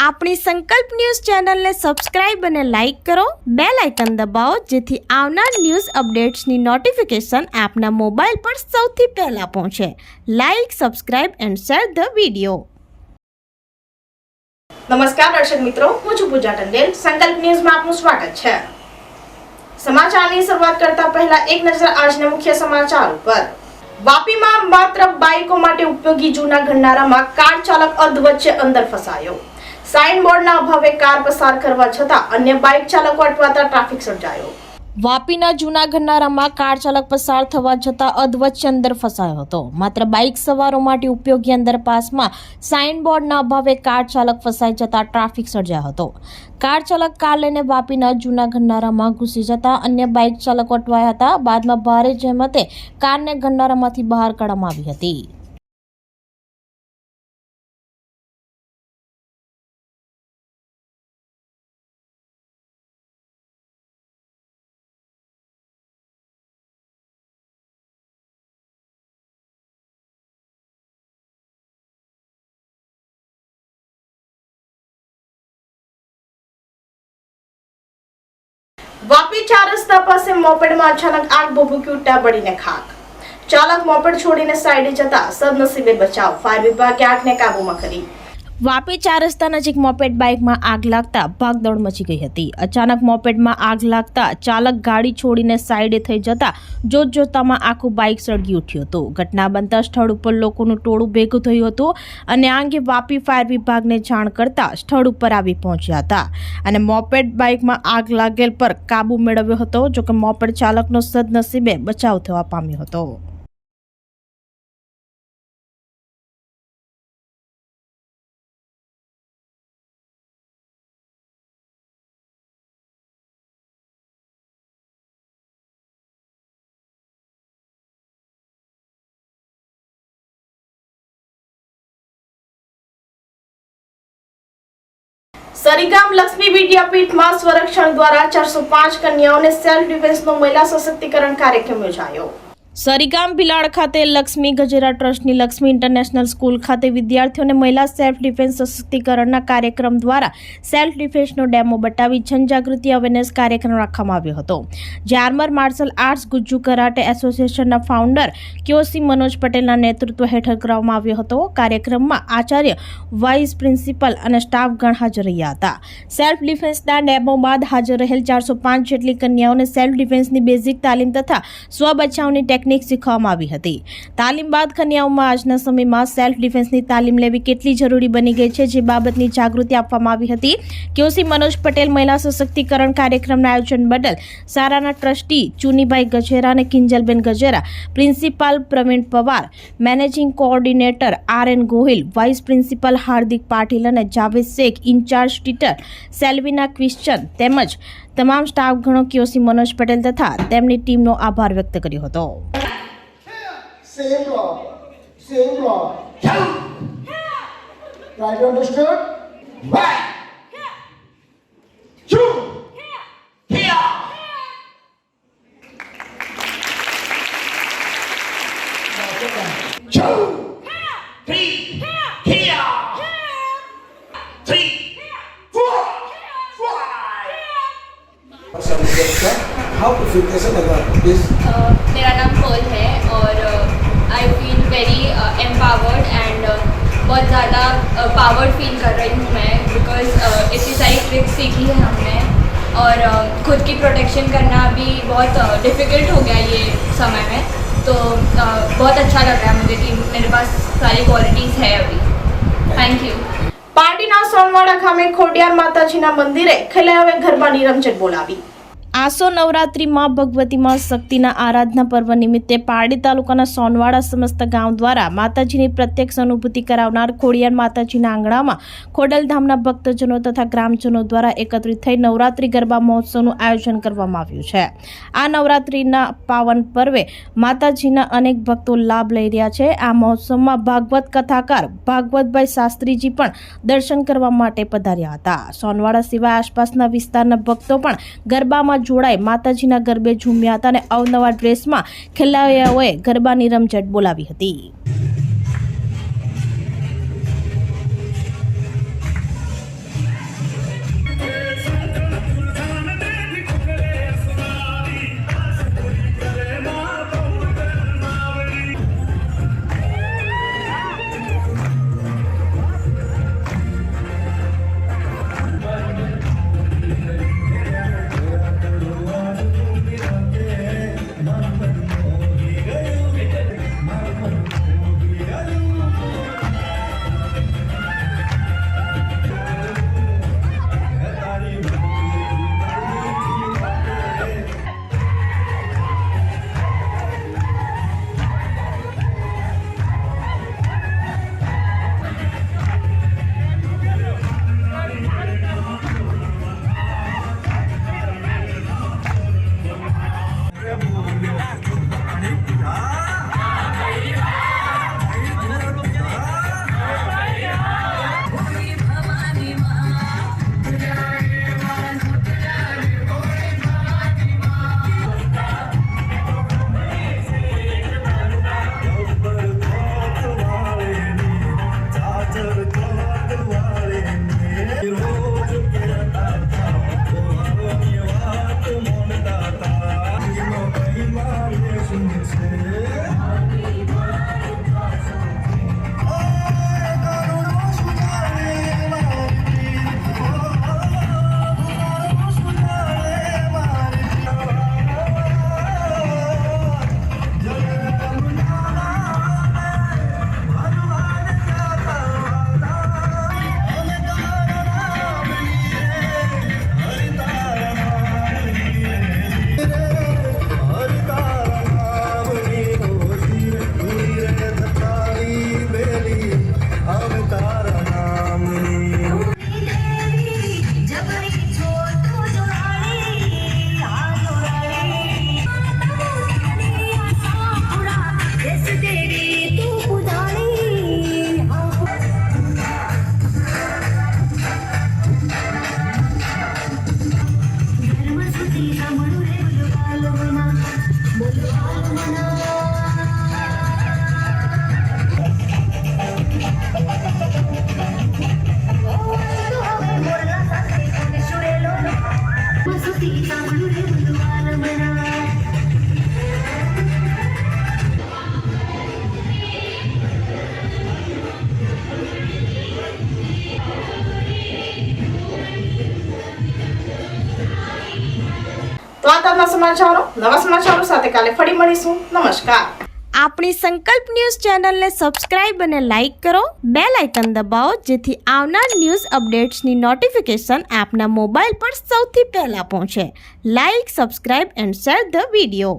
આપણી સંકલ્પ ન્યૂઝ ચેનલને સબસ્ક્રાઇબ અને લાઇક કરો, બેલ આઇકન દબાવો જેથી આવનાર ન્યૂઝ અપડેટ્સની નોટિફિકેશન આપના મોબાઈલ પર સૌથી પહેલા પહોંચે. Like, subscribe and share the video. નમસ્કાર દર્શક મિત્રો, હું છું પૂજા ટંડેલ. સંકલ્પ ન્યૂઝમાં આપનું સ્વાગત છે. સમાચારની શરૂઆત કરતા પહેલા એક નજર આજના મુખ્ય સમાચાર ઉપર. વાપીમાં માત્ર બાઇકો માટે ઉપયોગી જૂના ગંડારામાં કાર ચાલક અધ વચ્ચે અંદર ફસાયો. સાઇન બોર્ડના અભાવે કાર પસાર કરવા છતાં અન્ય બાઇક ચાલકો અટવાતા ટ્રાફિક સર્જાયો. વાપીના જૂના ગંડારામાં કાર ચાલક પસાર થવા છતાં અધ વચ્ચે અંદર ફસાયો હતો. માત્ર બાઇક સવારો માટે ઉપયોગી અંડરપાસમાં સાઇન બોર્ડના અભાવે કાર ચાલક ફસાઈ જતા ટ્રાફિક સર્જાયો હતો. કાર ચાલક કાર લઈને વાપીના જૂના ગંડારામાં ઘૂસી જતા અન્ય બાઇક ચાલકો અટવાયા હતા. બાદમાં ભારે જહેમતે કારને ગંડારામાંથી બહાર કાઢવામાં આવી હતી. વાપી 4 રસ્તા પાસે મોપેડમાં અચાનક આગ ભભૂકી ઉઠતા બળીને ખાક. ચાલક મોપેડ છોડીને સાઈડે જતા સદનસીબે બચાવ. ફાયર વિભાગે આગને કાબૂમાં કરી. વાપી 4 રસ્તા નજીક મોપેડ બાઇકમાં આગ લાગતા ભાગદોડ મચી ગઈ હતી. અચાનક મોપેડમાં આગ લાગતા ચાલક ગાડી છોડીને સાઈડે થઈ જતા જોતજોતામાં આખું બાઇક સળગી ઉઠ્યું હતું. ઘટના બનતા સ્થળ ઉપર લોકોનું ટોળું ભેગું થયું હતું અને આ અંગે વાપી ફાયર વિભાગને જાણ કરતા સ્થળ ઉપર આવી પહોંચ્યા હતા અને મોપેડ બાઇકમાં આગ લાગેલ પર કાબુ મેળવ્યો હતો. જોકે મોપેડ ચાલકનો સદનસીબે બચાવ થવા પામ્યો હતો. સરીગામ લક્ષ્મી વિદ્યાપીઠમાં સ્વરક્ષણ દ્વારા 405 કન્યાઓને સેલ્ફ ડિફેન્સનો મહિલા સશક્તિકરણ કાર્યક્રમ યોજાયો. સરીગામ ભિલાડ ખાતે લક્ષ્મી ગજેરા ટ્રસ્ટની લક્ષ્મી ઇન્ટરનેશનલ સ્કૂલ ખાતે વિદ્યાર્થીઓને મહિલા સેલ્ફ ડિફેન્સ સશક્તિકરણના કાર્યક્રમ દ્વારા સેલ્ફ ડિફેન્સનો ડેમો બતાવી જનજાગૃતિ અવેરનેસ કાર્યક્રમ રાખવામાં આવ્યો હતો. જે armour martial arts Gujju karate એસોસિએશનના ફાઉન્ડર કેઓસી મનોજ પટેલના નેતૃત્વ હેઠળ કરવામાં આવ્યો હતો. કાર્યક્રમમાં આચાર્ય, વાઇસ પ્રિન્સિપલ અને સ્ટાફગણ હાજર રહ્યા હતા. સેલ્ફ ડિફેન્સના ડેમો બાદ હાજર રહેલ 405 જેટલી કન્યાઓને સેલ્ફ ડિફેન્સની બેઝિક તાલીમ તથા સ્વ બચાવની ટેકનિક શીખવવામાં આવી હતી. તાલીમ બાદ કન્યાઓમાં આજના સમયમાં સેલ્ફ ડિફેન્સની તાલીમ લેવી કેટલી જરૂરી બની ગઈ છે જે બાબતની જાગૃતિ આપવામાં આવી હતી. કેઓસી મનોજ પટેલ મહિલા સશક્તિકરણ કાર્યક્રમના આયોજન બદલ સારાના ટ્રસ્ટી ચુનીભાઈ ગજેરા અને Kinjalben Gajera, principal Pravin Pawar, managing coordinator R N. Gohil, vice principal Hardik Patil અને Javed Shaikh, in charge teacher Selvina Christian તેમજ તમામ સ્ટાફગણો કેઓસી મનોજ પટેલ તથા તેમની ટીમનો આભાર વ્યક્ત કર્યો હતો. Same block. Try to understand? Right. Two. Here. 2, 3. Here. 3, 4, 5. How to feel कैसा लगा this? मेरा नाम पर्ल है और I feel very empowered and बहुत ज़्यादा पावर्ड फील कर रही हूँ मैं बिकॉज इतनी सारी ट्रिक्स सीखी है हमने और खुद की प्रोटेक्शन करना भी बहुत डिफ़िकल्ट हो गया ये समय में. तो बहुत अच्छा लग रहा है मुझे कि मेरे पास सारी क्वालिटीज़ है अभी. Thank you. પાર્ટીના સોનવાડા ગામે ખોડિયાર માતાજીના મંદિરે ખેલાવે ગરબાની રમઝટ બોલાવી. આસો નવરાત્રિમાં ભગવતીમાં શક્તિના આરાધના પર્વ નિમિત્તે પારડી તાલુકાના સોનવાડા સમસ્ત ગામ દ્વારા માતાજીની પ્રત્યક્ષ અનુભૂતિ કરાવનાર ખોડિયાર માતાજીના આંગણામાં ખોડલધામના ભક્તજનો તથા ગ્રામજનો દ્વારા એકત્રિત થઈ નવરાત્રિ ગરબા મહોત્સવનું આયોજન કરવામાં આવ્યું છે. આ નવરાત્રિના પાવન પર્વે માતાજીના અનેક ભક્તો લાભ લઈ રહ્યા છે. આ મહોત્સવમાં ભાગવત કથાકાર ભાગવતભાઈ શાસ્ત્રીજી પણ દર્શન કરવા માટે પધાર્યા હતા. સોનવાડા સિવાય આસપાસના વિસ્તારના ભક્તો પણ ગરબામાં જોડાઈ માતાજીના ગરબે ઝૂમ્યા હતા અને અવનવા ડ્રેસમાં ખેલૈયાઓએ ગરબાની રમઝટ બોલાવી હતી. તો આ તાજના સમાચારો, નવા સમાચારો સાથે કાલે ફરી મળીશું. નમસ્કાર. આપણી સંકલ્પ ન્યૂઝ ચેનલને સબસ્ક્રાઇબ અને લાઇક કરો, બેલ આઇકન દબાવો જેથી આવનાર ન્યૂઝ અપડેટ્સની નોટિફિકેશન આપના મોબાઈલ પર સૌથી પહેલા પહોંચે. Like, subscribe and share the video.